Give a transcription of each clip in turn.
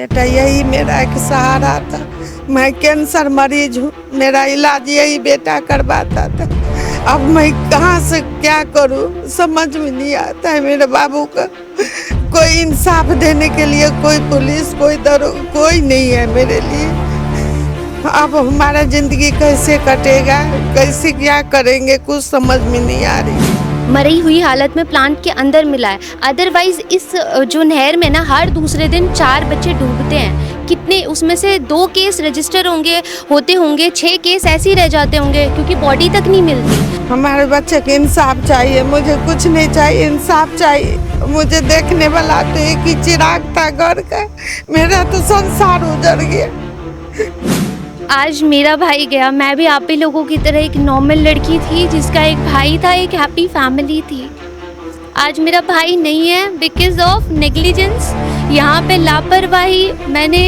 बेटा यही मेरा एक सहारा था। मैं कैंसर मरीज हूँ, मेरा इलाज यही बेटा करवाता था। अब मैं कहाँ से क्या करूँ समझ में नहीं आता है। मेरे बाबू का कोई इंसाफ देने के लिए कोई पुलिस कोई दरोगा कोई नहीं है मेरे लिए। अब हमारा जिंदगी कैसे कटेगा, कैसे क्या करेंगे, कुछ समझ में नहीं आ रही। मरी हुई हालत में प्लांट के अंदर मिला है। अदरवाइज इस जो नहर में ना हर दूसरे दिन 4 बच्चे डूबते हैं। कितने उसमें से 2 केस रजिस्टर होते होंगे, 6 केस ऐसे ही रह जाते होंगे क्योंकि बॉडी तक नहीं मिलती। हमारे बच्चे को इंसाफ चाहिए, मुझे कुछ नहीं चाहिए, इंसाफ चाहिए। मुझे देखने वाला तो एक ही चिराग था घर का, मेरा तो संसार उजड़ गया। आज मेरा भाई गया। मैं भी आप ही लोगों की तरह एक नॉर्मल लड़की थी जिसका एक भाई था, एक हैप्पी फैमिली थी। आज मेरा भाई नहीं है बिकॉज ऑफ नेग्लिजेंस, यहाँ पे लापरवाही। मैंने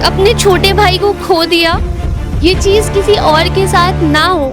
अपने छोटे भाई को खो दिया। ये चीज़ किसी और के साथ ना हो,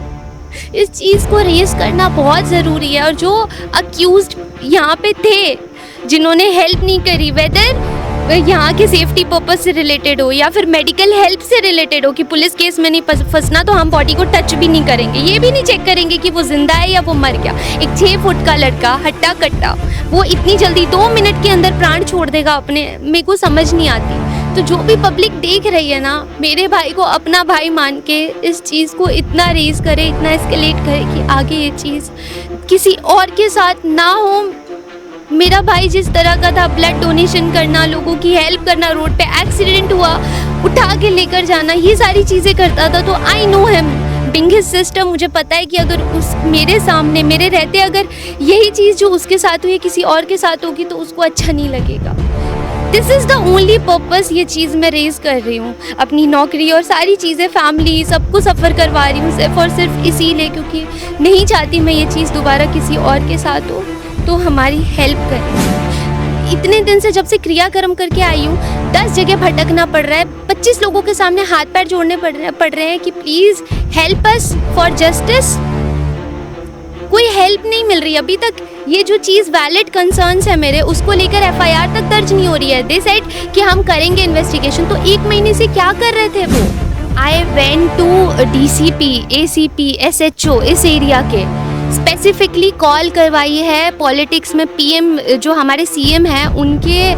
इस चीज़ को रेस करना बहुत ज़रूरी है। और जो अक्यूज्ड यहाँ पे थे जिन्होंने हेल्प नहीं करी, वेदर यहाँ के सेफ्टी पर्पस से रिलेटेड हो या फिर मेडिकल हेल्प से रिलेटेड हो कि पुलिस केस में नहीं फंसना तो हम बॉडी को टच भी नहीं करेंगे, ये भी नहीं चेक करेंगे कि वो जिंदा है या वो मर गया। एक 6 फुट का लड़का हट्टा कट्टा वो इतनी जल्दी 2 मिनट के अंदर प्राण छोड़ देगा अपने, मेरे को समझ नहीं आती। तो जो भी पब्लिक देख रही है ना, मेरे भाई को अपना भाई मान के इस चीज़ को इतना रेज करे, इतना एस्केलेट करे कि आगे ये चीज़ किसी और के साथ ना हो। मेरा भाई जिस तरह का था, ब्लड डोनेशन करना, लोगों की हेल्प करना, रोड पे एक्सीडेंट हुआ उठा के लेकर जाना, ये सारी चीज़ें करता था। तो I know him being his system. मुझे पता है कि अगर उस मेरे सामने मेरे रहते अगर यही चीज़ जो उसके साथ हुई किसी और के साथ होगी तो उसको अच्छा नहीं लगेगा। This is the only purpose ये चीज़ मैं रेज कर रही हूँ। अपनी नौकरी और सारी चीज़ें, फैमिली, सबको सफ़र करवा रही हूँ सिर्फ और सिर्फ इसीलिए क्योंकि नहीं चाहती मैं ये चीज़ दोबारा किसी और के साथ हो, तो हमारी हेल्प करें। इतने दिन से जब से क्रियाक्रम करके आई हूँ 10 जगह भटकना पड़ रहा है, 25 लोगों के सामने हाथ पैर जोड़ने पड़ रहे हैं कि please help us for justice. कोई हेल्प नहीं मिल रही अभी तक। ये जो चीज़ वैलिड कंसर्न्स है मेरे, उसको लेकर FIR तक दर्ज नहीं हो रही है। दे सेड कि हम करेंगे इन्वेस्टिगेशन, तो 1 महीने से क्या कर रहे थे वो। I went to DCP, ACP, SHO इस एरिया के, स्पेसिफिकली कॉल करवाई है। पॉलिटिक्स में PM जो हमारे CM हैं उनके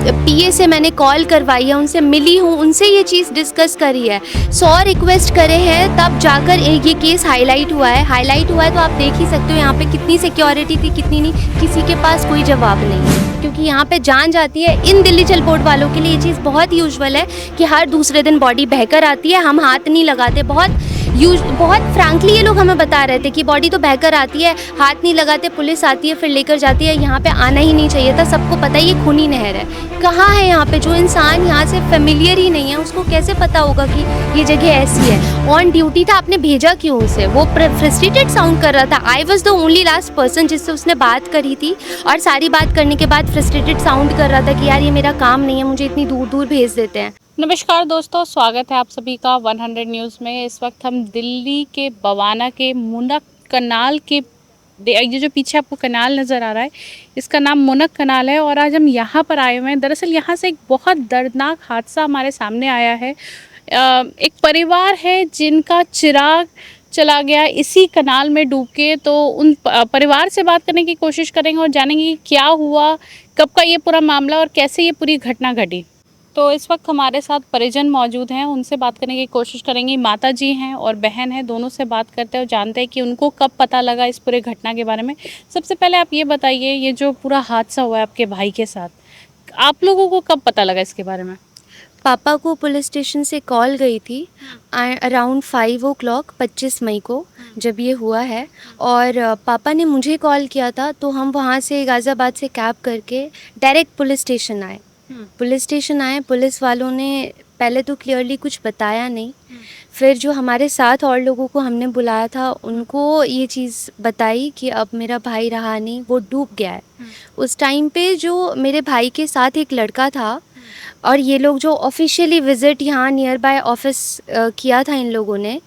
PA से मैंने कॉल करवाई है, उनसे मिली हूँ, उनसे ये चीज़ डिस्कस करी है। 100 रिक्वेस्ट करे हैं तब जाकर ये केस हाईलाइट हुआ है। तो आप देख ही सकते हो यहाँ पे कितनी सिक्योरिटी थी कितनी नहीं, किसी के पास कोई जवाब नहीं, क्योंकि यहाँ पे जान जाती है। इन दिल्ली जल बोर्ड वालों के लिए ये चीज़ बहुत यूजुअल है कि हर दूसरे दिन बॉडी बहकर आती है, हम हाथ नहीं लगाते। बहुत फ्रैंकली ये लोग हमें बता रहे थे कि बॉडी तो बहकर आती है, हाथ नहीं लगाते, पुलिस आती है फिर लेकर जाती है। यहाँ पे आना ही नहीं चाहिए था, सबको पता है ये खूनी नहर है। कहाँ है यहाँ पे जो इंसान यहाँ से फेमिलियर ही नहीं है, उसको कैसे पता होगा कि ये जगह ऐसी है। ऑन ड्यूटी था, आपने भेजा क्यों उसे? वो फ्रस्ट्रेटेड साउंड कर रहा था। I was the only last person जिससे उसने बात करी थी, और सारी बात करने के बाद फ्रस्ट्रेटेड साउंड कर रहा था कि यार ये मेरा काम नहीं है, मुझे इतनी दूर दूर भेज देते हैं। नमस्कार दोस्तों, स्वागत है आप सभी का 100 न्यूज़ में। इस वक्त हम दिल्ली के बवाना के मुनक कनाल के, ये जो पीछे आपको कनाल नज़र आ रहा है इसका नाम मुनक कनाल है, और आज हम यहाँ पर आए हुए हैं। दरअसल यहाँ से एक बहुत दर्दनाक हादसा हमारे सामने आया है। एक परिवार है जिनका चिराग चला गया इसी कनाल में डूब के। तो उन परिवार से बात करने की कोशिश करेंगे और जानेंगे कि क्या हुआ, कब का ये पूरा मामला और कैसे ये पूरी घटना घटी। तो इस वक्त हमारे साथ परिजन मौजूद हैं, उनसे बात करने की कोशिश करेंगे। माता जी हैं और बहन है, दोनों से बात करते हैं और जानते हैं कि उनको कब पता लगा इस पूरे घटना के बारे में। सबसे पहले आप ये बताइए, ये जो पूरा हादसा हुआ है आपके भाई के साथ, आप लोगों को कब पता लगा इसके बारे में? पापा को पुलिस स्टेशन से कॉल गई थी अराउंड 5 o'clock 25 मई को जब ये हुआ है, और पापा ने मुझे कॉल किया था। तो हम वहाँ से गाज़ियाबाद से कैब करके डायरेक्ट पुलिस स्टेशन आए। पुलिस वालों ने पहले तो क्लियरली कुछ बताया नहीं, फिर जो हमारे साथ और लोगों को हमने बुलाया था उनको ये चीज़ बताई कि अब मेरा भाई रहा नहीं, वो डूब गया है। उस टाइम पे जो मेरे भाई के साथ एक लड़का था, और ये लोग जो ऑफिशियली विज़िट यहाँ नियर बाय ऑफिस किया था इन लोगों ने,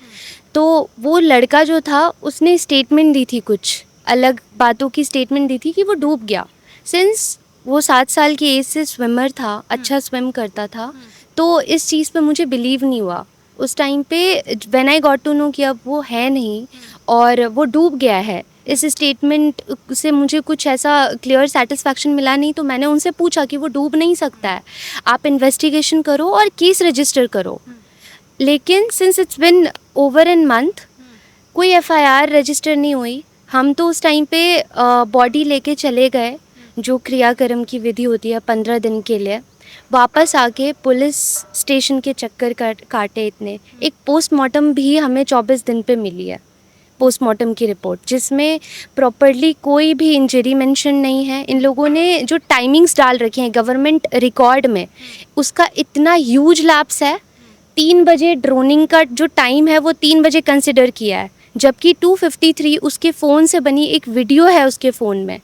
तो वो लड़का जो था उसने स्टेटमेंट दी थी, कुछ अलग बातों की स्टेटमेंट दी थी कि वो डूब गया। सिंस वो 7 साल की एज से स्विमर था, अच्छा स्विम करता था, तो इस चीज़ पे मुझे बिलीव नहीं हुआ उस टाइम पे। When I got to know कि अब वो है नहीं और वो डूब गया है, इस स्टेटमेंट से मुझे कुछ ऐसा क्लियर सेटिस्फैक्शन मिला नहीं, तो मैंने उनसे पूछा कि वो डूब नहीं सकता है, आप इन्वेस्टिगेशन करो और केस रजिस्टर करो। लेकिन since it's been over a month कोई एफआईआर रजिस्टर नहीं हुई। हम तो उस टाइम पे बॉडी लेके चले गए, जो क्रियाक्रम की विधि होती है 15 दिन के लिए। वापस आके पुलिस स्टेशन के चक्कर काटे इतने। एक पोस्टमार्टम भी हमें 24 दिन पे मिली है, पोस्टमार्टम की रिपोर्ट, जिसमें प्रॉपरली कोई भी इंजरी मेंशन नहीं है। इन लोगों ने जो टाइमिंग्स डाल रखे हैं गवर्नमेंट रिकॉर्ड में, उसका इतना ह्यूज लैप्स है। 3 बजे ड्रोनिंग का जो टाइम है वो 3 बजे कंसिडर किया है, जबकि 2:53 उसके फ़ोन से बनी एक वीडियो है उसके फ़ोन में।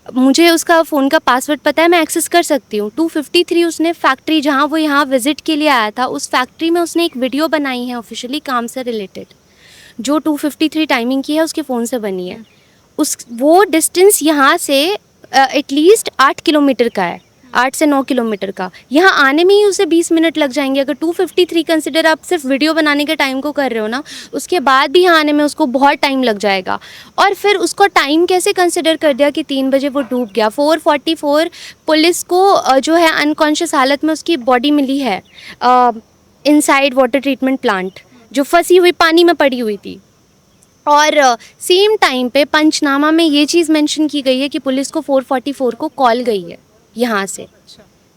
मुझे उसका फ़ोन का पासवर्ड पता है, मैं एक्सेस कर सकती हूँ। 2:53 उसने फैक्ट्री, जहाँ वो यहाँ विज़िट के लिए आया था, उस फैक्ट्री में उसने एक वीडियो बनाई है ऑफिशियली काम से रिलेटेड, जो 2:53 टाइमिंग की है उसके फ़ोन से बनी है। वो डिस्टेंस यहाँ से एटलीस्ट 8 किलोमीटर का है, 8 से 9 किलोमीटर का। यहाँ आने में ही उसे 20 मिनट लग जाएंगे। अगर 2:53 कंसिडर आप सिर्फ वीडियो बनाने के टाइम को कर रहे हो ना, उसके बाद भी यहाँ आने में उसको बहुत टाइम लग जाएगा। और फिर उसको टाइम कैसे कंसिडर कर दिया कि 3 बजे वो डूब गया। 4:44 पुलिस को जो है अनकॉन्शियस हालत में उसकी बॉडी मिली है इनसाइड वाटर ट्रीटमेंट प्लांट, जो फंसी हुई पानी में पड़ी हुई थी। और सेम टाइम पे पंचनामा में ये चीज़ मेंशन की गई है कि पुलिस को 4:44 को कॉल गई है यहाँ से।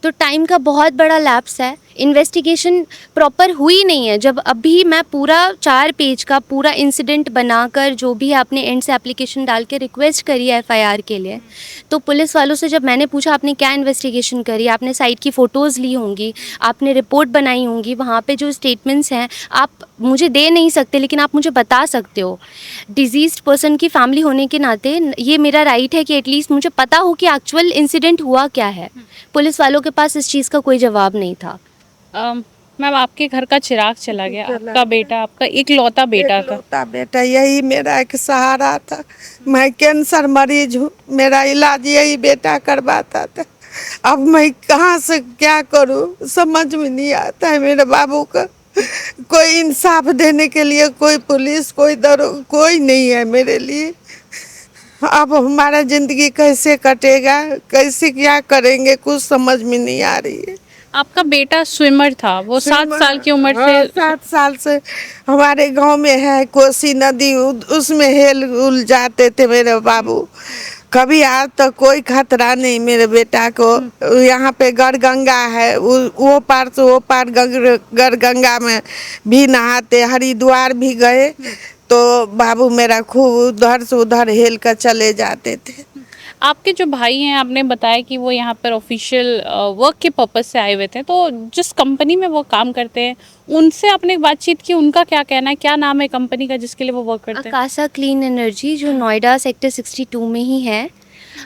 तो टाइम का बहुत बड़ा लैप्स है। इन्वेस्टिगेशन प्रॉपर हुई नहीं है। जब अभी मैं पूरा 4 पेज का पूरा इंसिडेंट बनाकर, जो भी है अपने एंड से एप्लीकेशन डाल के रिक्वेस्ट करी है एफआईआर के लिए, तो पुलिस वालों से जब मैंने पूछा आपने क्या इन्वेस्टिगेशन करी, आपने साइट की फ़ोटोज़ ली होंगी, आपने रिपोर्ट बनाई होंगी, वहाँ पे जो स्टेटमेंट्स हैं आप मुझे दे नहीं सकते लेकिन आप मुझे बता सकते हो। डिजीज़्ड पर्सन की फैमिली होने के नाते ये मेरा राइट है कि एटलीस्ट मुझे पता हो कि एक्चुअल इंसिडेंट हुआ क्या है। पुलिस वालों के पास इस चीज़ का कोई जवाब नहीं था। मैम, आपके घर का चिराग चला गया, आपका बेटा, आपका इकलौता बेटा का। इकलौता बेटा, यही मेरा एक सहारा था। मैं कैंसर मरीज हूँ, मेरा इलाज यही बेटा करवाता था। अब मैं कहाँ से क्या करूँ, समझ में नहीं आता है। मेरे बाबू का कोई इंसाफ देने के लिए कोई पुलिस, कोई कोई नहीं है मेरे लिए। अब हमारा ज़िंदगी कैसे कटेगा, कैसे क्या करेंगे, कुछ समझ में नहीं आ रही है। आपका बेटा स्विमर था, वो 7 साल की उम्र से 7 साल से हमारे गांव में है कोसी नदी, उसमें हेल उल जाते थे मेरे बाबू। कभी आज तक कोई खतरा नहीं मेरे बेटा को। यहाँ पे गढ़गंगा है, वो पार से वो पार गढ़गंगा में भी नहाते, हरिद्वार भी गए तो बाबू मेरा खूब उधर से उधर हेल कर चले जाते थे। आपके जो भाई हैं, आपने बताया कि वो यहाँ पर ऑफिशियल वर्क के पर्पस से आए हुए थे, तो जिस कंपनी में वो काम करते हैं उनसे आपने बातचीत की, उनका क्या कहना है, क्या नाम है कंपनी का जिसके लिए वो वर्क करते हैं? आकाशा क्लीन एनर्जी, जो नोएडा सेक्टर 62 में ही है।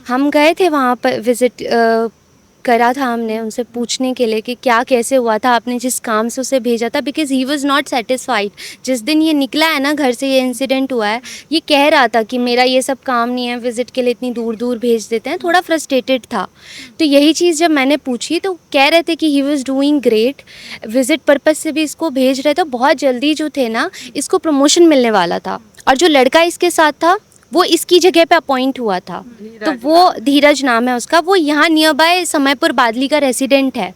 हम गए थे वहाँ पर, विज़िट करा था हमने उनसे पूछने के लिए कि क्या कैसे हुआ था, आपने जिस काम से उसे भेजा था, because he was not satisfied. जिस दिन ये निकला है ना घर से, ये इंसिडेंट हुआ है, ये कह रहा था कि मेरा ये सब काम नहीं है, विज़िट के लिए इतनी दूर दूर भेज देते हैं, थोड़ा फ्रस्ट्रेटेड था। तो यही चीज़ जब मैंने पूछी तो कह रहे थे कि he was doing great, visit purpose से भी इसको भेज रहे थे। बहुत जल्दी जो थे ना, इसको प्रमोशन मिलने वाला था, और जो लड़का इसके साथ था वो इसकी जगह पे अपॉइंट हुआ था। तो वो धीरज नाम है उसका, वो यहाँ नियर बाय समयपुर बादली का रेसिडेंट है,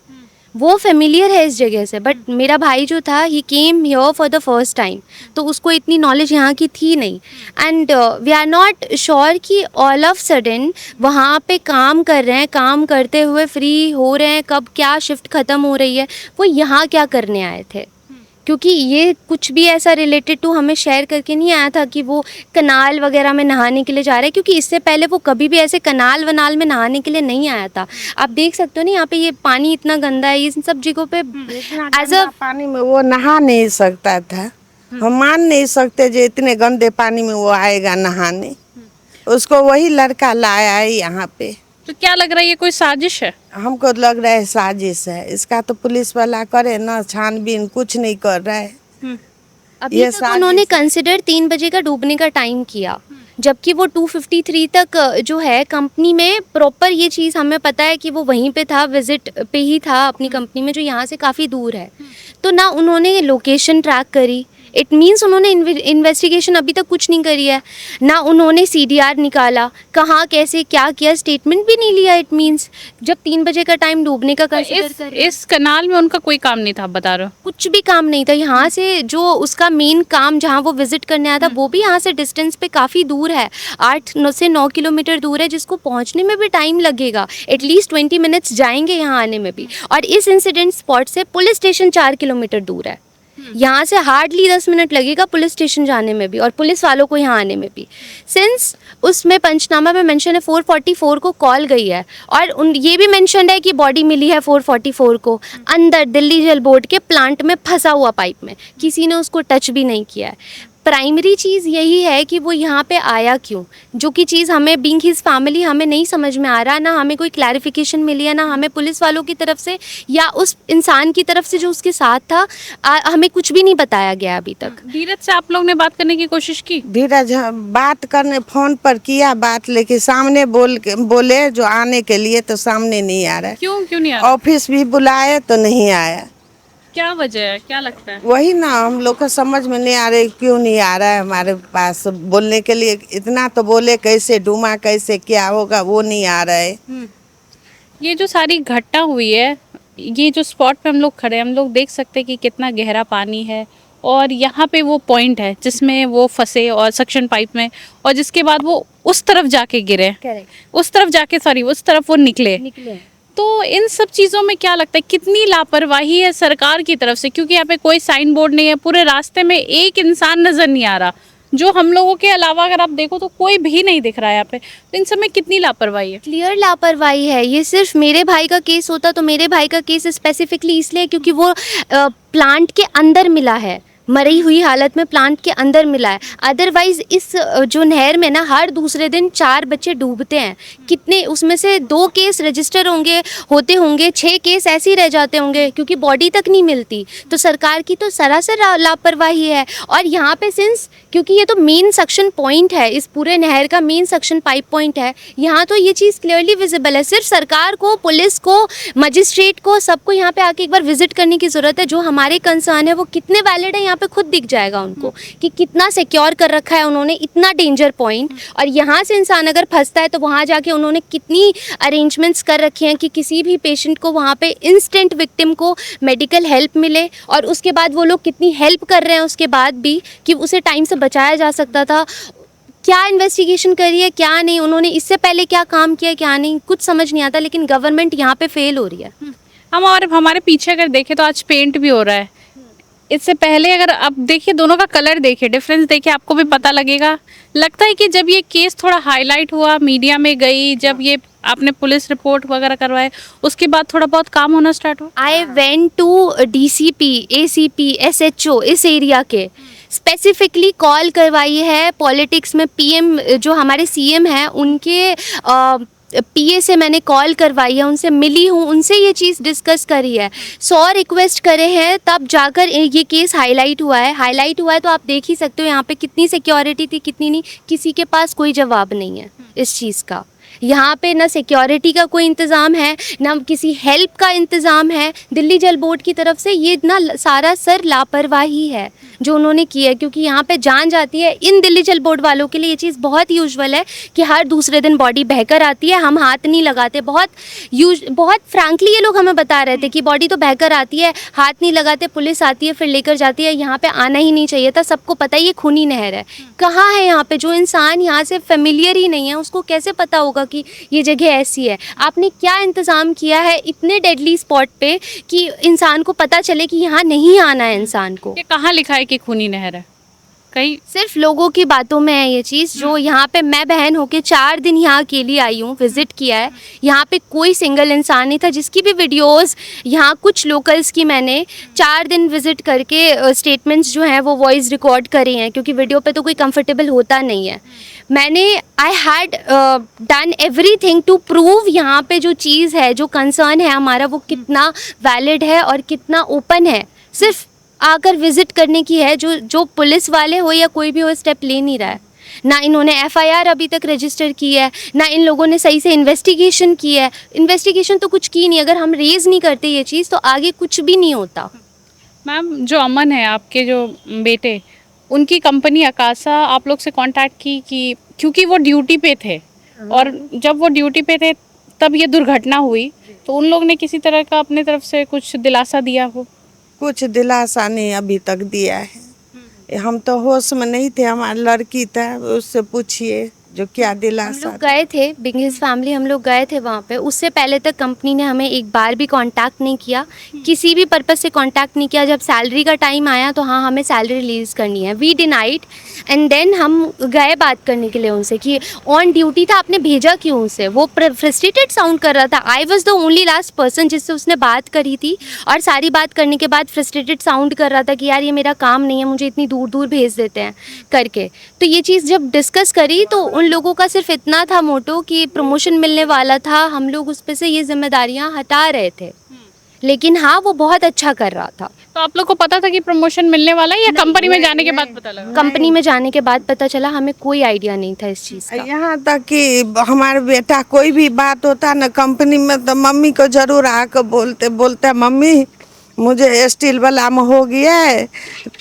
वो फेमिलियर है इस जगह से। बट मेरा भाई जो था, he came here for the first time, तो उसको इतनी नॉलेज यहाँ की थी नहीं। And we are not sure कि ऑल ऑफ सडन वहाँ पे काम कर रहे हैं, काम करते हुए फ्री हो रहे हैं, कब क्या शिफ्ट ख़त्म हो रही है, वो यहाँ क्या करने आए थे। क्योंकि ये कुछ भी ऐसा रिलेटेड टू हमें शेयर करके नहीं आया था कि वो कनाल वगैरह में नहाने के लिए जा रहे हैं, क्योंकि इससे पहले वो कभी भी ऐसे कनाल वनाल में नहाने के लिए नहीं आया था। आप देख सकते हो ना, यहाँ पे ये पानी इतना गंदा है, इन सब जगहों पे एज अ पानी में वो नहा नहीं सकता था। हम मान नहीं सकते जो इतने गंदे पानी में वो आएगा नहाने। उसको वही लड़का लाया है यहाँ पे। तो क्या लग रहा है, ये कोई साजिश है? हमको लग रहा है साजिश है। इसका तो पुलिस वाला करे ना छानबीन, कुछ नहीं कर रहा है। अभी तक उन्होंने कंसिडर 3 बजे का डूबने का टाइम किया, जबकि वो 253 तक जो है कंपनी में प्रॉपर ये चीज़ हमें पता है कि वो वहीं पे था, विजिट पे ही था अपनी कंपनी में, जो यहाँ से काफ़ी दूर है। तो ना उन्होंने लोकेशन ट्रैक करी, इट मीन्स उन्होंने इन्वेस्टिगेशन अभी तक कुछ नहीं करी है, ना उन्होंने CDR निकाला, कहाँ कैसे क्या किया, स्टेटमेंट भी नहीं लिया। इट मीन्स जब 3 बजे का टाइम डूबने का कंसीडर कर रहे हैं, इस कनाल में उनका कोई काम नहीं था, आप बता रहे हो? कुछ भी काम नहीं था। यहाँ से जो उसका मेन काम जहाँ वो विजिट करने आया था वो भी यहाँ से डिस्टेंस पे काफ़ी दूर है, 8 से 9 किलोमीटर दूर है, जिसको पहुँचने में भी टाइम लगेगा, एटलीस्ट 20 मिनट्स जाएंगे यहाँ आने में भी। और इस इंसिडेंट स्पॉट से पुलिस स्टेशन 4 किलोमीटर दूर है, यहाँ से हार्डली 10 मिनट लगेगा पुलिस स्टेशन जाने में भी और पुलिस वालों को यहाँ आने में भी। सिंस उसमें पंचनामा में मेंशन है 444 को कॉल गई है, और ये भी मेंशन है कि बॉडी मिली है 444 को अंदर दिल्ली जल बोर्ड के प्लांट में फंसा हुआ पाइप में, किसी ने उसको टच भी नहीं किया है। प्राइमरी चीज़ यही है कि वो यहाँ पे आया क्यों, जो कि चीज़ हमें बीइंग हिज फैमिली हमें नहीं समझ में आ रहा, ना हमें कोई क्लैरिफिकेशन मिली है, ना हमें पुलिस वालों की तरफ से या उस इंसान की तरफ से जो उसके साथ था, हमें कुछ भी नहीं बताया गया अभी तक। धीरज से आप लोग ने बात करने की कोशिश की? धीरज बात करने फोन पर किया बात, लेकिन सामने बोले जो आने के लिए, तो सामने नहीं आ रहा है। क्यों नहीं आ रहा? ऑफिस भी बुलाए तो नहीं आया। क्या वजह है, क्या लगता है? वही ना हम लोग को समझ में नहीं आ रहा है, क्यों नहीं आ रहा है हमारे पास बोलने के लिए। इतना तो बोले कैसे डूमा, कैसे क्या होगा, वो नहीं आ रहा है। ये जो सारी घटना हुई है, ये जो स्पॉट पे हम लोग खड़े हैं, हम लोग देख सकते हैं कि कितना गहरा पानी है, और यहाँ पे वो पॉइंट है जिसमें वो फंसे और सक्शन पाइप में, और जिसके बाद वो उस तरफ जाके गिरे, उस तरफ वो निकले। तो इन सब चीज़ों में क्या लगता है कितनी लापरवाही है सरकार की तरफ से? क्योंकि यहाँ पे कोई साइन बोर्ड नहीं है, पूरे रास्ते में एक इंसान नज़र नहीं आ रहा, जो हम लोगों के अलावा अगर आप देखो तो कोई भी नहीं दिख रहा है यहाँ पे। तो इन सब में कितनी लापरवाही है? क्लियर लापरवाही है। ये सिर्फ मेरे भाई का केस होता तो मेरे भाई का केस स्पेसिफिकली इसलिए क्योंकि वो प्लांट के अंदर मिला है, मरी हुई हालत में प्लांट के अंदर मिला है। अदरवाइज इस जो नहर में ना हर दूसरे दिन 4 बच्चे डूबते हैं। कितने उसमें से 2 केस रजिस्टर होते होंगे, 6 केस ऐसे ही रह जाते होंगे क्योंकि बॉडी तक नहीं मिलती। तो सरकार की तो सरासर लापरवाही है। और यहाँ पे सिंस क्योंकि ये तो मेन सक्शन पॉइंट है, इस पूरे नहर का मेन सक्शन पाइप पॉइंट है, यहाँ तो ये चीज़ क्लियरली विजिबल है। सिर्फ सरकार को, पुलिस को, मजिस्ट्रेट को, सबको यहाँ पे आके एक बार विजिट करने की ज़रूरत है। जो हमारे कंसर्न है वो कितने वैलिड है यहाँ पे खुद दिख जाएगा उनको कि कितना सिक्योर कर रखा है उन्होंने, इतना डेंजर पॉइंट। और यहाँ से इंसान अगर फंसता है तो वहाँ जाके उन्होंने कितनी अरेंजमेंट्स कर रखे हैं कि किसी भी पेशेंट को वहाँ पे इंस्टेंट विक्टिम को मेडिकल हेल्प मिले। और उसके बाद वो लोग कितनी हेल्प कर रहे हैं उसके बाद भी कि उसे टाइम से बचाया जा सकता था। क्या इन्वेस्टिगेशन करी है, क्या नहीं, उन्होंने इससे पहले क्या काम किया, क्या नहीं, कुछ समझ नहीं आता। लेकिन गवर्नमेंट यहाँ पे फेल हो रही है। हम और हमारे पीछे अगर देखें तो आज पेंट भी हो रहा है। इससे पहले अगर आप देखिए, दोनों का कलर देखिए, डिफरेंस देखिए, आपको भी पता लगेगा। लगता है कि जब ये केस थोड़ा हाईलाइट हुआ, मीडिया में गई, जब ये आपने पुलिस रिपोर्ट वगैरह करवाए, उसके बाद थोड़ा बहुत काम होना स्टार्ट हुआ। I went to DCP, ACP, SHO इस एरिया के, स्पेसिफिकली कॉल करवाई है। पॉलिटिक्स में PM जो हमारे CM हैं उनके PA से मैंने कॉल करवाई है, उनसे मिली हूँ, उनसे ये चीज़ डिस्कस करी है। 100 रिक्वेस्ट करे हैं तब जाकर ये केस हाईलाइट हुआ है। तो आप देख ही सकते हो यहाँ पे कितनी सिक्योरिटी थी, कितनी नहीं। किसी के पास कोई जवाब नहीं है इस चीज़ का। यहाँ पे ना सिक्योरिटी का कोई इंतज़ाम है, ना किसी हेल्प का इंतज़ाम है दिल्ली जल बोर्ड की तरफ से। ये ना सारा सर लापरवाही है जो उन्होंने की है, क्योंकि यहाँ पे जान जाती है। इन दिल्ली जल बोर्ड वालों के लिए ये चीज़ बहुत यूजुअल है कि हर दूसरे दिन बॉडी बहकर आती है, हम हाथ नहीं लगाते। बहुत फ्रैंकली ये लोग हमें बता रहे थे कि बॉडी तो बहकर आती है, हाथ नहीं लगाते, पुलिस आती है फिर लेकर जाती है। यहाँ पे आना ही नहीं चाहिए था, सबको पता है ये खूनी नहर है। कहाँ है यहाँ पे जो इंसान यहाँ से फेमिलियर ही नहीं है, उसको कैसे पता होगा कि ये जगह ऐसी है? आपने क्या इंतज़ाम किया है इतने डेडली स्पॉट पे कि इंसान को पता चले कि यहाँ नहीं आना है इंसान को? ये कहाँ लिखा है कि खूनी नहर है? कहीं सिर्फ लोगों की बातों में है ये चीज़। जो यहाँ पे मैं बहन होके 4 दिन यहाँ अकेली आई हूँ, विजिट किया है। यहाँ पे कोई सिंगल इंसान नहीं था। जिसकी भी वीडियोस यहाँ कुछ लोकल्स की मैंने 4 दिन विजिट करके स्टेटमेंट्स जो हैं वो वॉइस रिकॉर्ड करे हैं, क्योंकि वीडियो पे तो कोई कंफर्टेबल होता नहीं है। मैंने I had done everything to prove यहाँ पे जो चीज़ है, जो कंसर्न है हमारा, वो कितना वैलिड है और कितना ओपन है। सिर्फ आकर विजिट करने की है। जो पुलिस वाले हो या कोई भी हो, स्टेप ले नहीं रहा है। ना इन्होंने एफआईआर अभी तक रजिस्टर की है, ना इन लोगों ने सही से इन्वेस्टिगेशन की है। इन्वेस्टिगेशन तो कुछ की नहीं, अगर हम रेज नहीं करते ये चीज़ तो आगे कुछ भी नहीं होता। मैम, जो अमन है आपके जो बेटे, उनकी कंपनी अकासा आप लोग से कांटेक्ट की कि क्योंकि वो ड्यूटी पे थे और जब वो ड्यूटी पे थे तब ये दुर्घटना हुई, तो उन लोग ने किसी तरह का अपने तरफ से कुछ दिलासा दिया हो? कुछ दिलासा नहीं अभी तक दिया है। हम तो होश में नहीं थे, हमारी लड़की था, उससे पूछिए जो क्या हम दिलासा। लोग गए थे, बिंगेज फैमिली हम लोग गए थे वहाँ पे। उससे पहले तक कंपनी ने हमें एक बार भी कांटेक्ट नहीं किया, किसी भी पर्पस से कांटेक्ट नहीं किया। जब सैलरी का टाइम आया तो हाँ हमें सैलरी रिलीज़ करनी है, वी डिनाइड। एंड देन हम गए बात करने के लिए उनसे कि ऑन ड्यूटी था, आपने भेजा क्यों उसे? वो फ्रस्ट्रेटेड साउंड कर रहा था। I was the only last person जिससे उसने बात करी थी, और सारी बात करने के बाद फ्रस्ट्रेटेड साउंड कर रहा था कि यार ये मेरा काम नहीं है, मुझे इतनी दूर दूर भेज देते हैं करके। तो ये चीज़ जब डिस्कस करी तो उन लोगों का सिर्फ इतना था मोटो कि प्रमोशन मिलने वाला था, हम लोग उस पे से ये जिम्मेदारियां हटा रहे थे। लेकिन हाँ वो बहुत अच्छा कर रहा था। तो आप लोग को पता था कि प्रमोशन मिलने वाला है या कंपनी में जाने के बाद पता लगा? कंपनी में जाने के बाद पता चला, हमें कोई आइडिया नहीं था इस चीज़ का। यहाँ तक कि हमारे बेटा कोई भी बात होता ना कंपनी में तो मम्मी को जरूर आकर बोलते मम्मी मुझे स्टील वाला में हो गया है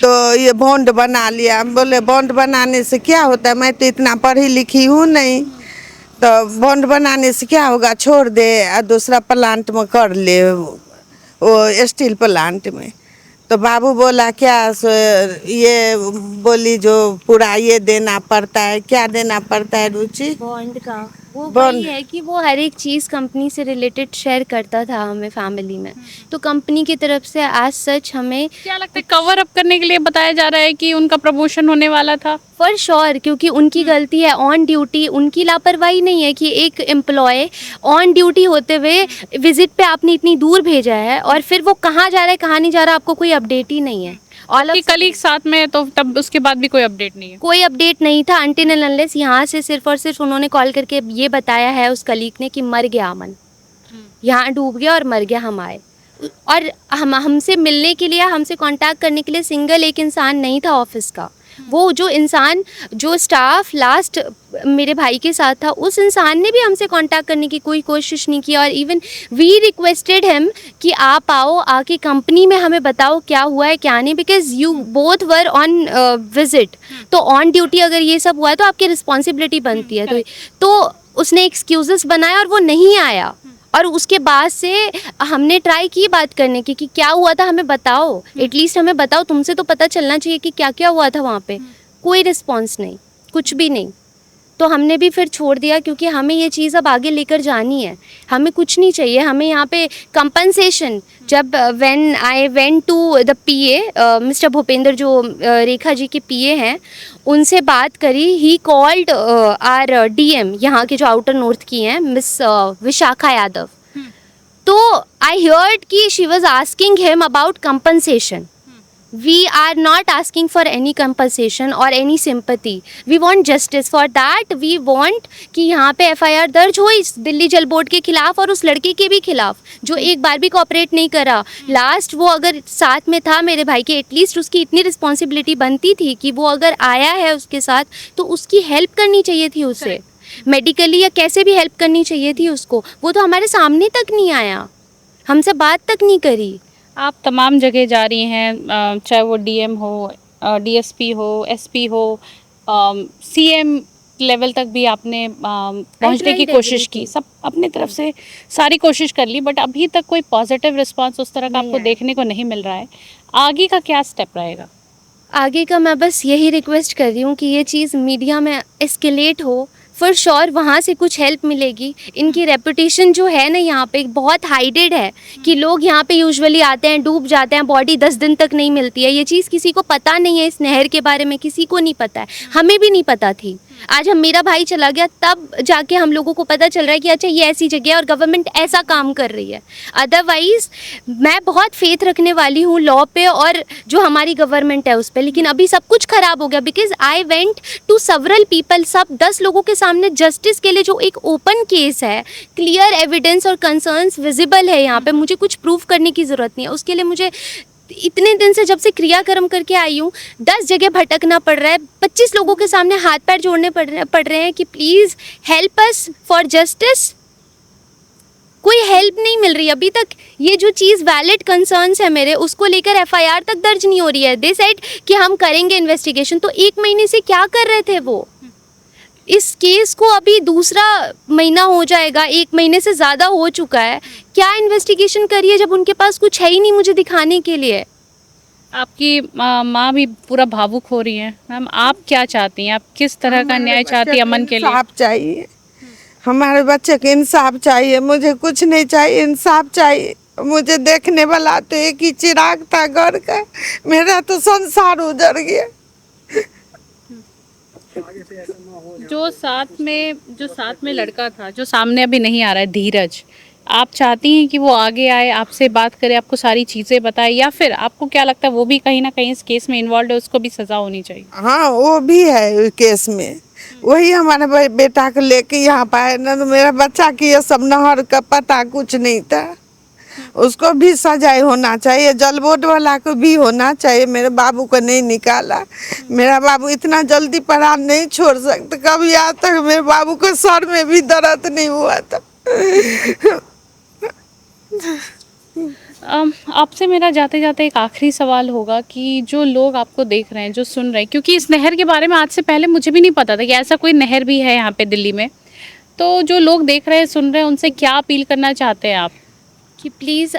तो ये बॉन्ड बना लिया। बोले बॉन्ड बनाने से क्या होता है, मैं तो इतना पढ़ी लिखी हूँ नहीं, तो बॉन्ड बनाने से क्या होगा, छोड़ दे और दूसरा प्लांट में कर ले, वो स्टील प्लांट में। तो बाबू बोला क्या ये बोली जो पूरा ये देना पड़ता है, क्या देना पड़ता है रुचि? बॉन्ड का वो बॉन्ड। वही है कि वो हर एक चीज़ कंपनी से रिलेटेड शेयर करता था हमें फैमिली में। तो कंपनी की तरफ से आज सच हमें क्या लगता है कवर अप करने के लिए बताया जा रहा है कि उनका प्रमोशन होने वाला था? फॉर श्योर, क्योंकि उनकी गलती है ऑन ड्यूटी, उनकी लापरवाही नहीं है कि एक एम्प्लॉय ऑन ड्यूटी होते हुए विजिट पे आपने इतनी दूर भेजा है और फिर वो कहाँ जा रहा है कहाँ नहीं जा रहा आपको कोई अपडेट ही नहीं है। ऑल कि कलीग साथ में, तो तब उसके बाद भी कोई अपडेट नहीं है? कोई अपडेट नहीं था अनटिल एंड अनलेस यहाँ से सिर्फ और सिर्फ उन्होंने कॉल करके ये बताया है उस कलीग ने कि मर गया अमन, यहाँ डूब गया और मर गया। हम आए और हमसे मिलने के लिए, हमसे कांटेक्ट करने के लिए सिंगल एक इंसान नहीं था ऑफिस का। वो जो इंसान, जो स्टाफ लास्ट मेरे भाई के साथ था, उस इंसान ने भी हमसे कांटेक्ट करने की कोई कोशिश नहीं की। और इवन वी रिक्वेस्टेड हिम कि आप आओ, आके कंपनी में हमें बताओ क्या हुआ है क्या नहीं, because you both were on visit. तो ऑन ड्यूटी अगर ये सब हुआ है तो आपकी रिस्पॉन्सिबिलिटी बनती है। तो उसने एक्सक्यूजेस बनाया और वो नहीं आया। और उसके बाद से हमने ट्राई की बात करने की कि क्या हुआ था, हमें बताओ, एटलीस्ट हमें बताओ, तुमसे तो पता चलना चाहिए कि क्या क्या हुआ था वहाँ पे। कोई रिस्पॉन्स नहीं, कुछ भी नहीं। तो हमने भी फिर छोड़ दिया क्योंकि हमें ये चीज़ अब आगे लेकर जानी है। हमें कुछ नहीं चाहिए, हमें यहाँ पे कंपनसेशन। जब when I went to the PA, mister Bhupendra जो रेखा जी के पीए हैं, उनसे बात करी। ही कॉल्ड आर डीएम यहाँ के जो आउटर नॉर्थ की हैं, मिस विशाखा यादव। तो आई हर्ड कि she was asking him about compensation. We are not asking for any compensation or any sympathy. We want justice. For that we want कि यहाँ पे FIR दर्ज हो इस दिल्ली जल बोर्ड के खिलाफ और उस लड़के के भी खिलाफ जो एक बार भी कोऑपरेट नहीं करा। लास्ट वो अगर साथ में था मेरे भाई के, एटलीस्ट उसकी इतनी रिस्पॉन्सिबिलिटी बनती थी कि वो अगर आया है उसके साथ तो उसकी हेल्प करनी चाहिए थी उसे, मेडिकली या कैसे भी हेल्प करनी चाहिए थी उसको। वो तो हमारे सामने तक नहीं आया, हमसे बात तक नहीं करी। आप तमाम जगह जा रही हैं, चाहे वो डीएम हो, डीएसपी हो, एसपी हो, सीएम लेवल तक भी आपने पहुंचने की कोशिश की, सब अपनी तरफ से सारी कोशिश कर ली, बट अभी तक कोई पॉजिटिव रिस्पांस उस तरह का आपको देखने को नहीं मिल रहा है। आगे का क्या स्टेप रहेगा? आगे का मैं बस यही रिक्वेस्ट कर रही हूँ कि ये चीज़ मीडिया में एस्केलेट हो। फॉर श्योर वहाँ से कुछ हेल्प मिलेगी। इनकी रेपुटेशन जो है ना यहाँ पे बहुत हाइडेड है कि लोग यहाँ पे यूजुअली आते हैं, डूब जाते हैं, बॉडी 10 दिन तक नहीं मिलती है। ये चीज़ किसी को पता नहीं है, इस नहर के बारे में किसी को नहीं पता है, हमें भी नहीं पता थी। आज हम, मेरा भाई चला गया तब जाके हम लोगों को पता चल रहा है कि अच्छा ये ऐसी जगह है और गवर्नमेंट ऐसा काम कर रही है। अदरवाइज मैं बहुत फेथ रखने वाली हूँ लॉ पे और जो हमारी गवर्नमेंट है उस पर, लेकिन अभी सब कुछ खराब हो गया। Because I went to several people, सब 10 लोगों के सामने जस्टिस के लिए, जो एक ओपन केस है, क्लियर एविडेंस और कंसर्न्स विजिबल है यहाँ पे। मुझे कुछ प्रूफ करने की ज़रूरत नहीं है, उसके लिए मुझे इतने दिन से जब से क्रियाक्रम करके आई हूँ 10 जगह भटकना पड़ रहा है, 25 लोगों के सामने हाथ पैर जोड़ने पड़ रहे हैं कि please help us for justice. कोई हेल्प नहीं मिल रही अभी तक। ये जो चीज़ वैलिड कंसर्न्स है मेरे, उसको लेकर एफआईआर तक दर्ज नहीं हो रही है। दे सेड कि हम करेंगे इन्वेस्टिगेशन, तो 1 महीने से क्या कर रहे थे वो? इस केस को अभी दूसरा महीना हो जाएगा, 1 महीने से ज़्यादा हो चुका है। क्या इन्वेस्टिगेशन करिए जब उनके पास कुछ है ही नहीं मुझे दिखाने के लिए। आपकी माँ भी पूरा भावुक हो रही है। मैम, आप क्या चाहती हैं? आप किस तरह का न्याय चाहती हैं अमन के लिए? इंसाफ चाहिए, हमारे बच्चे के इंसाफ चाहिए। मुझे कुछ नहीं चाहिए, इंसाफ चाहिए। मुझे देखने वाला तो एक ही चिराग था घर का, मेरा तो संसार उजड़ गया। जो साथ में लड़का था, जो सामने अभी नहीं आ रहा है, धीरज, आप चाहती हैं कि वो आगे आए, आपसे बात करे, आपको सारी चीज़ें बताए, या फिर आपको क्या लगता है वो भी कहीं ना कहीं इस केस में इन्वॉल्व है, उसको भी सज़ा होनी चाहिए? हाँ, वो भी है केस में। वही हमारे बेटा को लेके यहाँ पाए ना, तो मेरा बच्चा की ये सब नहर का पता कुछ नहीं था। उसको भी सजाए होना चाहिए, जल बोर्ड वाला को भी होना चाहिए। मेरे बाबू को नहीं निकाला, मेरा बाबू इतना जल्दी प्राण नहीं छोड़ सकते। कभी आज तक मेरे बाबू को सर में भी दर्द नहीं हुआ था। आपसे मेरा जाते जाते एक आखिरी सवाल होगा कि जो लोग आपको देख रहे हैं, जो सुन रहे हैं, क्योंकि इस नहर के बारे में आज से पहले मुझे भी नहीं पता था कि ऐसा कोई नहर भी है यहाँ पे दिल्ली में, तो जो लोग देख रहे हैं, सुन रहे हैं, उनसे क्या अपील करना चाहते हैं आप? कि प्लीज़,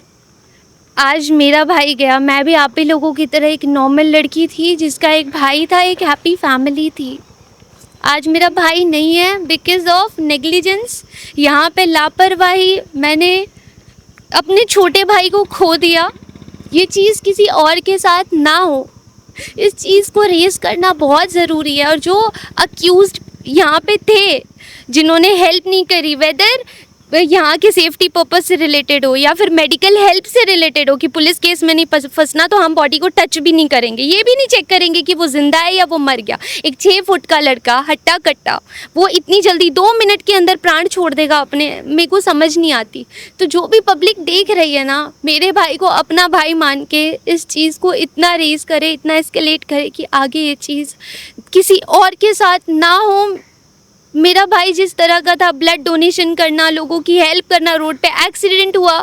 आज मेरा भाई गया। मैं भी आप ही लोगों की तरह एक नॉर्मल लड़की थी जिसका एक भाई था, एक हैप्पी फैमिली थी। आज मेरा भाई नहीं है बिकॉज ऑफ नेग्लिजेंस, यहाँ पे लापरवाही। मैंने अपने छोटे भाई को खो दिया। ये चीज़ किसी और के साथ ना हो, इस चीज़ को रेस करना बहुत ज़रूरी है। और जो अक्यूज्ड यहाँ पे थे जिन्होंने हेल्प नहीं करी, वेदर यहाँ के सेफ्टी पर्पस से रिलेटेड हो या फिर मेडिकल हेल्प से रिलेटेड हो, कि पुलिस केस में नहीं फंसना तो हम बॉडी को टच भी नहीं करेंगे, ये भी नहीं चेक करेंगे कि वो जिंदा है या वो मर गया। एक 6 फुट का लड़का हट्टा कट्टा, वो इतनी जल्दी 2 मिनट के अंदर प्राण छोड़ देगा अपने, मेरे को समझ नहीं आती। तो जो भी पब्लिक देख रही है ना, मेरे भाई को अपना भाई मान के इस चीज़ को इतना रेस करे, इतना एस्केलेट करे कि आगे ये चीज़ किसी और के साथ ना हो। मेरा भाई जिस तरह का था, ब्लड डोनेशन करना, लोगों की हेल्प करना, रोड पे एक्सीडेंट हुआ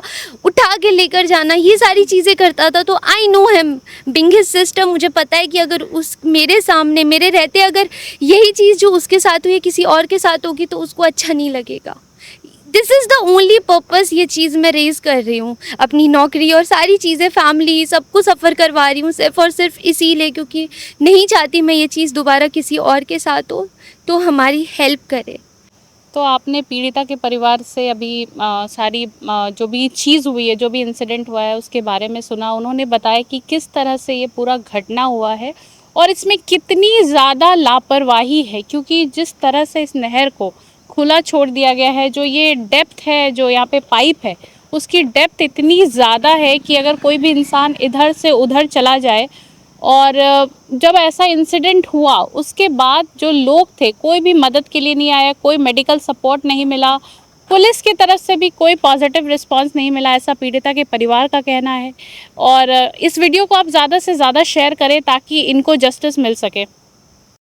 उठा के लेकर जाना, ये सारी चीज़ें करता था। तो I know him being his sister. मुझे पता है कि अगर उस मेरे सामने मेरे रहते अगर यही चीज़ जो उसके साथ हुई किसी और के साथ होगी तो उसको अच्छा नहीं लगेगा। This is the only purpose ये चीज़ मैं रेज़ कर रही हूँ। अपनी नौकरी और सारी चीज़ें, फैमिली, सबको सफ़र करवा रही हूँ सिर्फ और सिर्फ इसीलिए, क्योंकि नहीं चाहती मैं ये चीज़ दोबारा किसी और के साथ हो, तो हमारी हेल्प करे। तो आपने पीड़िता के परिवार से अभी सारी जो भी चीज़ हुई है, जो भी इंसिडेंट हुआ है, उसके बारे में सुना। उन्होंने बताया कि किस तरह से ये पूरा घटना हुआ है और इसमें कितनी ज़्यादा लापरवाही है, क्योंकि जिस तरह से इस नहर को खुला छोड़ दिया गया है, जो ये डेप्थ है, जो यहाँ पे पाइप है, उसकी डेप्थ इतनी ज़्यादा है कि अगर कोई भी इंसान इधर से उधर चला जाए। और जब ऐसा इंसिडेंट हुआ उसके बाद जो लोग थे, कोई भी मदद के लिए नहीं आया, कोई मेडिकल सपोर्ट नहीं मिला, पुलिस की तरफ से भी कोई पॉजिटिव रिस्पांस नहीं मिला, ऐसा पीड़िता के परिवार का कहना है। और इस वीडियो को आप ज़्यादा से ज़्यादा शेयर करें ताकि इनको जस्टिस मिल सके।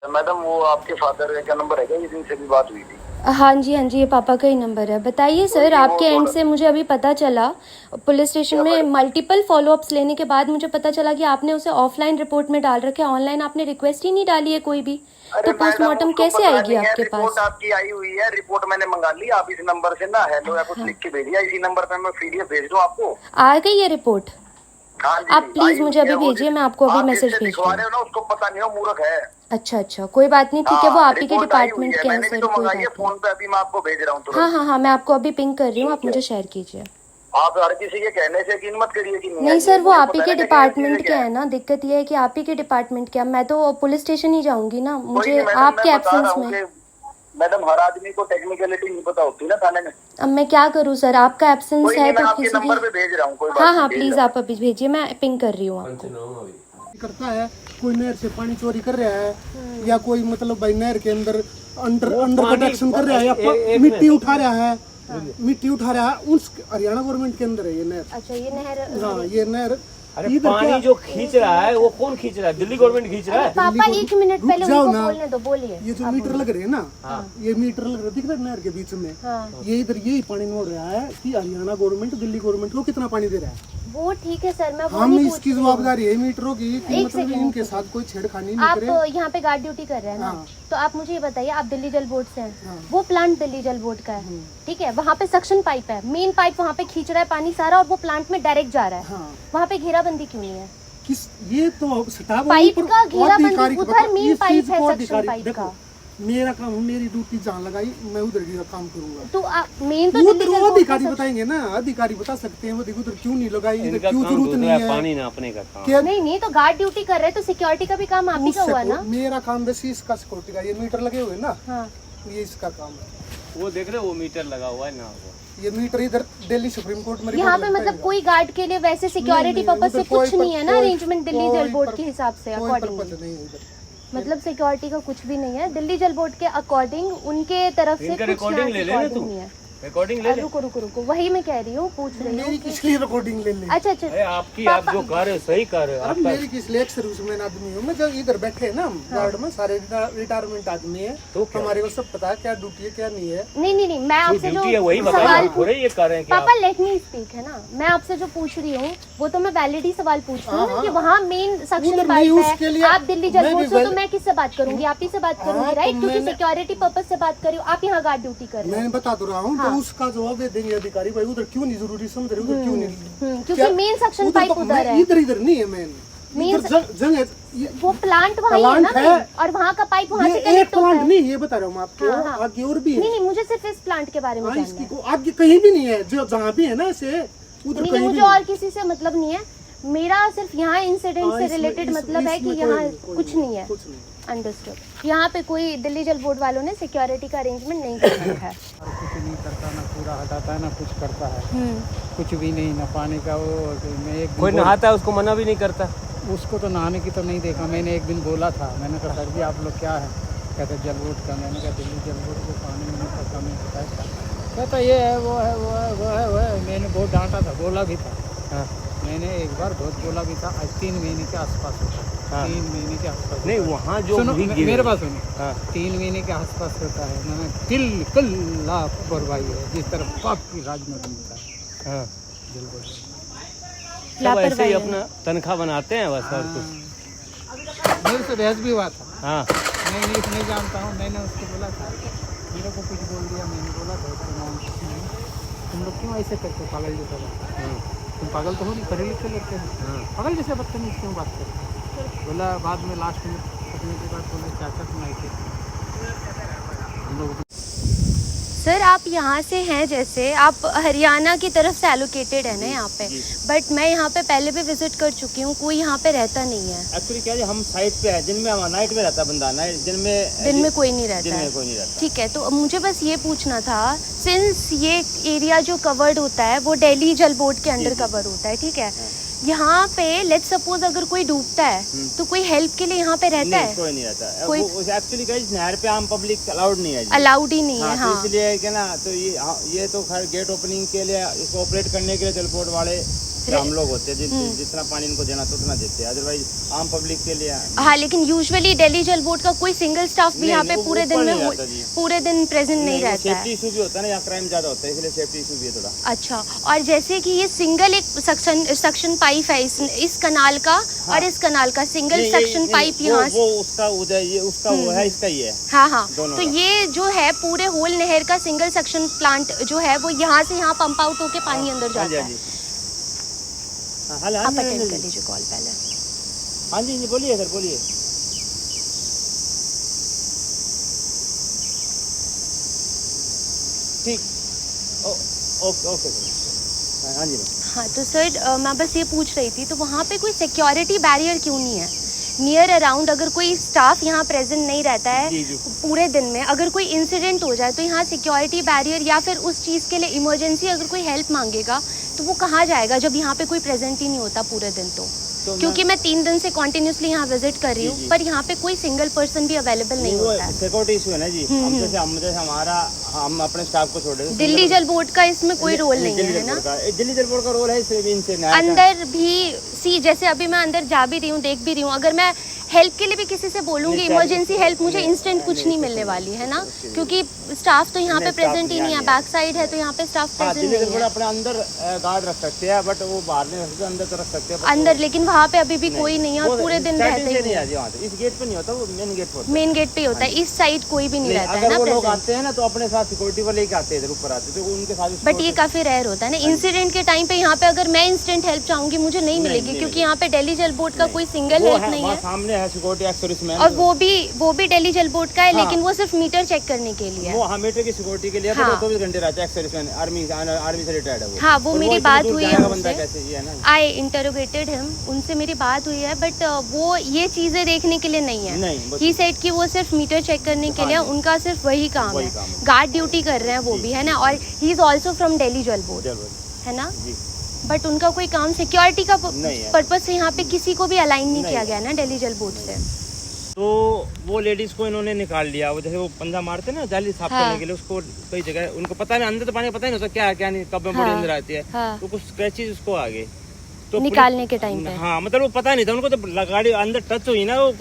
मैडम, वो आपके फादर का नंबर है क्या? जिन से भी बात हुई थी? हाँ जी, ये पापा का ही नंबर है। बताइए सर, आपके एंड से मुझे अभी पता चला, पुलिस स्टेशन में मल्टीपल फॉलोअप्स लेने के बाद मुझे पता चला कि आपने उसे ऑफलाइन रिपोर्ट में डाल रखे, ऑनलाइन आपने रिक्वेस्ट ही नहीं डाली है कोई भी। तो पोस्टमार्टम कैसे आएगी आपके पास? रिपोर्ट आपकी आई हुई है, रिपोर्ट मैंने मंगा ली। आप इस नंबर से ना हेलो या कुछ लिख के भेजिए, इसी नंबर पे मैं PDF भेज दूं आपको। आ गई ये रिपोर्ट? हाँ जी, आप प्लीज मुझे अभी भेजिए, मैं आपको अभी मैसेज भेज दिखवा रहे हो ना, उसको पता नहीं हो, मूर्ख है। अच्छा, कोई बात नहीं, ठीक है, वो आप ही के डिपार्टमेंट के हैं सर, कोई बात नहीं। फोन पे अभी मैं आपको भेज रहा हूँ। हाँ, मैं आपको अभी पिंग कर रही हूँ, आप मुझे शेयर कीजिए। आप हर किसी के कहने से यकीन मत करिए कि नहीं सर, वो आप ही के डिपार्टमेंट के है ना, दिक्कत ये है कि आप ही के डिपार्टमेंट के, मैं तो पुलिस स्टेशन ही जाऊंगी ना, मुझे आपके एब्सेंस में। मैडम, हर आदमी को टेक्निकलिटी नहीं पता होती ना थाने में। अब मैं क्या करूँ सर, आपका एब्सेंस है तो किसी नंबर पे भेज रहा हूँ, कोई बात हाँ, नहीं, प्लीज आप अभी भेजिए, मैं पिंग कर रही हूँ आपको। करता है कोई नहर से पानी चोरी कर रहा है या कोई मतलब भाई नहर के अंदर अंडर कंस्ट्रक्शन कर रहा है या मिट्टी उठा रहा है, उस हरियाणा गवर्नमेंट के अंदर है ये नहर। अच्छा, ये नहर, हाँ, ये नहर अरे इधर पानी क्या? जो खींच रहा है वो कौन खींच रहा है? दिल्ली गवर्नमेंट खींच रहा है। पापा 1 मिनट रुक पहले जाओ उनको ना। बोलने दो, बोलिए। ये जो मीटर लग रहे हैं ना, ये मीटर लग रहे दिख रहा है नहर के बीच में, हाँ। ये इधर यही पानी मोड़ रहा है कि हरियाणा गवर्नमेंट दिल्ली गवर्नमेंट को कितना पानी दे रहा है। वो ठीक है सर, मैं वो हम नहीं इसकी पूछ रही हूँ। जवाबदारी है मीटरों की कि एक मतलब सेकंड। इनके साथ कोई छेड़खानी नहीं आप करे। यहाँ पे गार्ड ड्यूटी कर रहे हैं ना, हाँ। तो आप मुझे ये बताइए, आप दिल्ली जल बोर्ड से हैं, हाँ। वो प्लांट दिल्ली जल बोर्ड का है, ठीक है, वहाँ पे सक्शन पाइप है, मेन पाइप वहाँ पे खींच रहा है पानी सारा और वो प्लांट में डायरेक्ट जा रहा है, हाँ। वहाँ पे घेराबंदी क्यों नहीं है? किस ये तो स्टाफ पाइप का घेराबंदी उधर मेन पाइप है, सक्शन पाइप का। मेरा काम, मेरी ड्यूटी जान लगाई, मैं उधर की काम करूंगा। तो मेन तो वो दिल्ली तो जल बोर्ड का अधिकारी section- बताएंगे ना, अधिकारी बता सकते हैं वो देखो उधर क्यों नहीं लगाई, इधर इनका क्यों काम जरूरत दूसरा नहीं है, है। पानी ना अपने का काम। क्या नहीं तो गार्ड ड्यूटी कर रहे हैं तो सिक्योरिटी का भी काम आप ही का हुआ ना। मेरा काम वैसे इसका सिक्योरिटी का, ये मीटर लगे हुए ना, हाँ। ये इसका काम है। वो देख रहे हो वो मीटर लगा हुआ है ना, ये मीटर इधर दिल्ली सुप्रीम कोर्ट में यहाँ रिपोर्ट पे लगता मतलब है। कोई गार्ड के लिए वैसे सिक्योरिटी नहीं, पर्पज से उधर कोई कुछ नहीं है ना, कोई- अरेंजमेंट दिल्ली कोई जल बोर्ड पर- के हिसाब से कोई अकॉर्डिंग। पर्पज नहीं है इधर। मतलब सिक्योरिटी का कुछ भी नहीं है दिल्ली जल बोर्ड के अकॉर्डिंग, उनके तरफ से इनका कुछ रिकॉर्डिंग ले लेना recording तू। नहीं है। रिकॉर्डिंग ले ले। रुको रुको रुको, वही मैं कह रही हूँ, पूछ रही हूँ मेरी कि किस लिए रिकॉर्डिंग ले ली? अच्छा अच्छा अरे आपकी, आप जो कर रहे हो सही कर रहे हो। अब आपका मेरी किस लिए सर्विसमैन आदमी हूँ मैं, जब इधर बैठे हैं ना गार्ड में सारे रिटायरमेंट आदमी है, तो क्या? हमारे को सब पता है क्या ड्यूटी है क्या नहीं है। नहीं मैं जो आपसे जो ड्यूटी है वही बताओ, सवाल थोड़े ये कर रहे हैं क्या? पापा लेट मी स्पीक है ना, मैं आपसे जो पूछ रही हूँ वो तो मैं वैलिड ही सवाल पूछ रही हूँ ना, कि वहाँ मेन सक्शन उधर नहीं, पाइप उसके है, लिए आप दिल्ली जल मैं बोर्ड भी से, तो वैल- मैं किससे बात करूंगी? आप ही से बात करूंगी हाँ, राइट, तो क्योंकि मैंने- सिक्योरिटी पर्पज से बात कर रही हूँ, आप यहाँ गार्ड ड्यूटी कर रहे हो। मैं बता तो रहा हूँ, तो उसका जवाब दे देंगे अधिकारी भाई उधर क्यों नहीं जरूरी समझ रहे, उधर क्यों नहीं। क्योंकि मेन सक्शन पाइप तो उधर है, इधर इधर नहीं है मेन, इधर जंग है। वो प्लांट वही है ना प्लांट है। main, और वहाँ का पाइप वहाँ से ये एक कनेक्ट होता प्लांट है। नहीं, ये बता रहा हूँ आपको, हाँ, हाँ। आगे और भी है। नहीं मुझे सिर्फ इस प्लांट के बारे में हाँ, जानना इसकी है। को आगे कहीं भी नहीं है, जो जहाँ भी है ना ऐसे उधर नहीं कहीं मुझे भी और किसी से मतलब नहीं है, मेरा सिर्फ यहाँ इंसिडेंट हाँ, से इसमें- रिलेटेड इस- मतलब है कि इसमें यहाँ कोई कुछ नहीं है। कुछ नहीं। अंडरस्टूड। यहाँ पे कोई दिल्ली जल बोर्ड वालों ने सिक्योरिटी का अरेंजमेंट नहीं कर रखा है। और कुछ नहीं करता, ना कूड़ा हटाता है ना कुछ करता है, कुछ भी नहीं, ना पानी का वो। मैं एक दिन कोई नहाता है उसको मना भी नहीं करता। उसको तो नहाने की तो नहीं देखा, मैंने एक दिन बोला था, मैंने कहा सर जी आप लोग क्या है, कहते जल बोर्ड का। मैंने कहा दिल्ली जल बोर्ड को पानी में का कमी होता है, कहता ये है वो है वो है वो है वो है। मैंने बहुत डांटा था, बोला भी था। हाँ। मैंने एक बार बहुत बोला भी था, आज 3 महीने के आसपास होता है। हाँ। 3 महीने के आसपास नहीं होता है। वहाँ जो सुनो भी गिरे- मेरे पास सुनो, हाँ। 3 महीने के आसपास होता है। मैंने बिल्कुल लापरवाही है, जिस तरह पाप की राज में बनता है। हाँ। जल बोर्ड सब ऐसे ही अपना तनख्वाह बनाते हैं बस, और कुछ। मेरे से बहस भी हुआ था। हाँ। मैं इंग्लिश नहीं जानता हूँ, मैंने उसको बोला था, मेरे को कुछ बोल दिया, मैंने बोला था तुम लोग क्यों ऐसे करते हो पागल जैसा बात? तुम पागल तो हो नहीं, पढ़े लिखे लगते हैं, पागल जैसे बदतमीज क्यों बात करते? बोला बाद में लास्ट में पकड़ने के बाद बोले चाचा तुम ऐसे हम लोग। सर आप यहाँ से हैं, जैसे आप हरियाणा की तरफ से एलोकेटेड है ना यहाँ पे, बट मैं यहाँ पे पहले भी विजिट कर चुकी हूँ, कोई यहाँ पे रहता नहीं है। एक्चुअली क्या है, हम साइड पे है, दिन में नाइट में रहता बंदा, नाइट दिन दिन में कोई नहीं रहता दिन है। में कोई नहीं रहता। ठीक है, तो मुझे बस ये पूछना था, सिंस ये एरिया जो कवर्ड होता है वो दिल्ली जल बोर्ड के अंडर कवर होता है, ठीक है, यहाँ पे लेट्स सपोज अगर कोई डूबता है तो कोई हेल्प के लिए यहाँ पे रहता है? कोई नहीं रहता है। कोई- वो एक्चुअली क्या है, नहर पे आम पब्लिक अलाउड नहीं है जी। अलाउड ही नहीं है। हाँ, हाँ तो इसलिए क्या ना, तो ये तो खैर गेट ओपनिंग के लिए, इसको ऑपरेट करने के लिए जल बोर्ड वाले हम लोग होते हैं, जितना पानी इनको देना तो उतना देते हैं, अदरवाइज आम पब्लिक के लिए। हाँ, लेकिन यूजुअली दिल्ली जल बोर्ड का कोई सिंगल स्टाफ भी नहीं, यहाँ पे वो पूरे ऊपर दिन नहीं में रहता जी। पूरे दिन प्रेजेंट नहीं रहता सेफ्टी है। इशू भी होता है ना, यहाँ क्राइम ज्यादा होता है, इसलिए सेफ्टी इशू भी है थोड़ा। अच्छा, और जैसे कि ये सिंगल एक सक्शन पाइप है इस कनाल का, और इस कनाल का सिंगल नहीं, सक्शन पाइप यहाँ से। वो उसका उधर, ये उसका वो है, इसका ही है। हाँ हाँ, दोनों तो का। ये जो है पूरे होल नहर का सिंगल सक्शन प्लांट जो है वो यहाँ से यहाँ पंप आउट होके पानी अंदर हाँ जी, जाता हाँ है। जी। हाँ, हाँ, आप हाँ, अटेंड हाँ, कर लीजिए कॉल पहले। हाँ जी जी, बोलिए सर, बोलिए। ठीक, ओके ओके सर। हाँ जी मैम। हाँ, तो सर मैं बस ये पूछ रही थी, तो वहाँ पे कोई सिक्योरिटी बैरियर क्यों नहीं है नियर अराउंड? अगर कोई स्टाफ यहाँ प्रेजेंट नहीं रहता है जी, जी। पूरे दिन में, अगर कोई इंसिडेंट हो जाए तो यहाँ सिक्योरिटी बैरियर या फिर उस चीज़ के लिए इमरजेंसी अगर कोई हेल्प मांगेगा तो वो कहाँ जाएगा जब यहाँ पे कोई प्रेजेंट ही नहीं होता पूरे दिन? तो क्योंकि मैं 3 दिन से कॉन्टिन्यूसली यहाँ विजिट कर रही हूँ, पर यहाँ पे कोई सिंगल पर्सन भी अवेलेबल नहीं वो होता है। सिक्योरिटी इशू है ना जी। हम जैसे हम अपने स्टाफ को छोड़ देते। दिल्ली जल बोर्ड का इसमें कोई रोल नहीं है ना? दिल्ली जल बोर्ड का रोल है सिर्फ इनसे अंदर भी सी अभी जैसे अभी मैं अंदर जा भी रही हूँ, देख भी रही हूँ, अगर मैं हेल्प के लिए भी किसी से बोलूँगी इमरजेंसी हेल्प, मुझे इंस्टेंट कुछ नहीं मिलने वाली है ना, क्योंकि स्टाफ तो यहाँ पे प्रेजेंट ही नहीं है, बैक साइड है तो यहाँ पे स्टाफ प्रेजेंट नहीं है। अपने अंदर गार्ड रख सकते हैं, बट वो बाहर नहीं रख सकते, अंदर तो रख सकते हैं अंदर, लेकिन वहाँ पे अभी भी कोई नहीं है और पूरे दिन रहते ही नहीं है। इस गेट पे नहीं होता, वो मेन गेट पर, मेन गेट पे होता है, इस साइड कोई भी नहीं रहता है ना अगर वो लोग प्रेजेंट। आते हैं ना तो अपने साथ सिक्योरिटी वाले लेके आते हैं, इधर ऊपर आते हैं तो उनके साथ। बट ये काफी रेयर होता है ना, इंसिडेंट के टाइम पे यहाँ पे अगर मैं इंस्टेंट हेल्प चाहूंगी मुझे नहीं मिलेगी, क्योंकि यहाँ पे दिल्ली जल बोर्ड का कोई सिंगल हेल्प नहीं है। सामने है सिक्योरिटी एक्सर्विसमैन, और वो भी दिल्ली जल बोर्ड का है, लेकिन वो सिर्फ मीटर चेक करने के लिए है। वो मीटर की सिक्योरिटी के लिए, हाँ। 24 घंटे रहता है एक्सर्विसमैन, आर्मी से रिटायर्ड है वो। हाँ, वो मेरी बात हुई है बंदा कैसे ये है ना, आई इंटरोगेटेड हिम, उनसे मेरी बात हुई है, बट वो ये चीजें देखने के लिए नहीं है। ही सेड कि वो सिर्फ मीटर चेक करने के लिए, उनका सिर्फ वही काम है, गार्ड ड्यूटी कर रहे हैं वो भी, है ना, और he is also from Delhi जल बोर्ड, है ना, बट उनका कोई काम सिक्योरिटी का पर्पज से यहाँ पे किसी को भी अलाइन नहीं किया गया ना दिल्ली जल बोर्ड से। तो वो लेडीज को इन्होंने निकाल लिया, वो जैसे वो पंजा मारते ना जाली साफ करने के लिए, उसको कई जगह उनको पता नहीं, अंदर तो पानी पता ही नहीं होता क्या है क्या नहीं, कब में बड़ी अंदर आती है, तो कुछ स्क्रैचेज उसको आ गए तो निकालने के टाइम पे। हाँ, मतलब वो पता नहीं था उनको, तो गाड़ी अंदर टच हुई ना, वो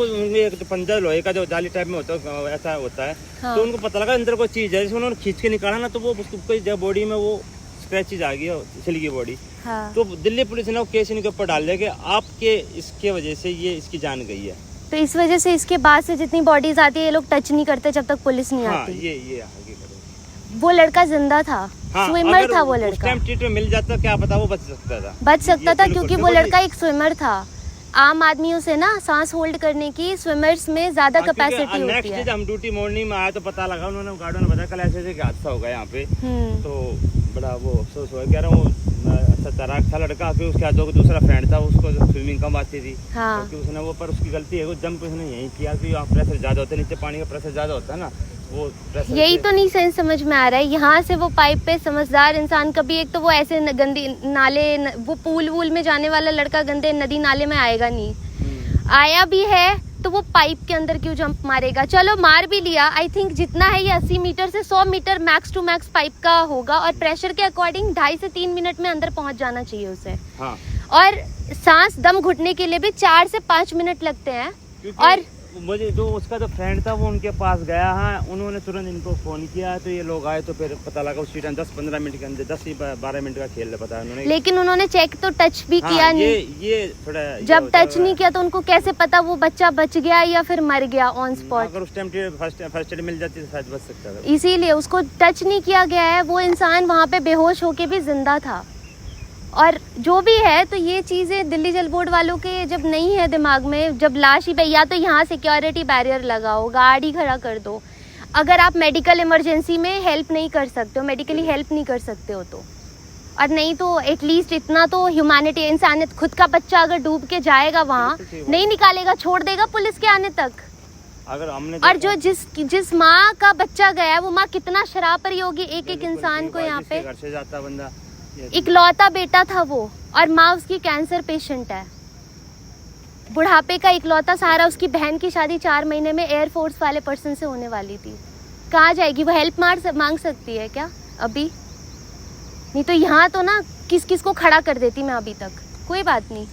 पंजा लोहे का जो जाली टाइप में होता है ऐसा होता है, तो उनको पता लगा अंदर कोई चीज है, जैसे उन्होंने खींच के निकाला ना, तो वो उसको बॉडी में वो स्क्रैचेज आ गई, छिलकी बॉडी। तो दिल्ली पुलिस ने वो केस इनके ऊपर डाल दिया कि आपके इसके वजह से ये इसकी जान गई है, तो इस वजह से इसके बाद से जितनी बॉडीज आती है ये लोग टच नहीं करते जब तक पुलिस नहीं आती। ये आगे करो। वो लड़का जिंदा था, स्विमर था वो लड़का, ट्रीटमेंट मिल जाता क्या पता वो बच सकता था, क्योंकि वो लड़का एक स्विमर था। आम आदमियों से ना सांस होल्ड करने की स्विमर्स में ज्यादा कैपेसिटी होती है। हम ड्यूटी मॉर्निंग में आया तो पता लगा, उन्होंने गार्डों ने बताया कल ऐसे हादसा होगा यहाँ पे, तो बड़ा वो अफसोस हुआ, कह रहा हूँ अच्छा तैराक था लड़का, फिर उसके हाथों दूसरा फ्रेंड था, उसको स्विमिंग कम आती थी, क्योंकि उसने वो, पर उसकी गलती है, वो जंप उसने यही किया कि यहाँ प्रेशर ज्यादा होता है, नीचे पानी का प्रेशर ज्यादा होता है ना, वो यही तो नहीं सेंस समझ में आ रहा है। यहाँ से वो पाइप पे समझदार इंसान, कभी एक तो वो ऐसे गंदी नाले, वो पूल वूल में जाने वाला लड़का गंदे नदी नाले में आएगा नहीं, आया भी है तो वो पाइप के अंदर क्यों जंप मारेगा। चलो मार भी लिया, आई थिंक जितना है ये 80 मीटर से 100 meter max to max pipe का होगा, और प्रेशर के अकॉर्डिंग 2.5 से 3 मिनट में अंदर पहुंच जाना चाहिए उसे। और सांस दम घुटने के लिए भी 4 से 5 मिनट लगते हैं। और मुझे जो उसका जो फ्रेंड था वो उनके पास गया है, उन्होंने तुरंत इनको फोन किया, तो ये लोग आए, तो फिर पता लगा उसी टाइम 10-15 मिनट के अंदर 10-12 मिनट का खेल पता है उन्होंने, लेकिन उन्होंने चेक तो टच भी किया नहीं। ये थोड़ा जब टच नहीं किया तो उनको कैसे पता वो बच्चा बच गया या फिर मर गया ऑन स्पॉट। अगर उस टाइम फर्स्ट एड मिल जाती तो शायद बच सकता था, इसीलिए उसको टच नहीं किया गया है। वो इंसान वहाँ पे बेहोश होके भी जिंदा था। और जो भी है, तो ये चीज़ें दिल्ली जल बोर्ड वालों के जब नहीं है दिमाग में, जब लाश ही पे, या तो यहाँ सिक्योरिटी बैरियर लगाओ, गाड़ी खड़ा कर दो, अगर आप मेडिकल इमरजेंसी में हेल्प नहीं कर सकते हो, मेडिकली हेल्प नहीं कर सकते हो तो, और नहीं तो एटलीस्ट इतना तो ह्यूमैनिटी, इंसानियत। खुद का बच्चा अगर डूब के जाएगा वहाँ, नहीं निकालेगा, छोड़ देगा पुलिस के आने तक। अगर हमने और जो जिस माँ का बच्चा गया है, वो माँ कितना शराब पर होगी एक इंसान को। यहाँ पे घर से जाता बंदा, इकलौता बेटा था वो, और माँ उसकी कैंसर पेशेंट है, बुढ़ापे का इकलौता सहारा। उसकी बहन की शादी 4 महीने में एयरफोर्स वाले पर्सन से होने वाली थी। कहाँ जाएगी वो? हेल्प मांग सकती है क्या अभी? नहीं तो यहाँ तो ना किस किस को खड़ा कर देती मैं अभी तक। कोई बात नहीं।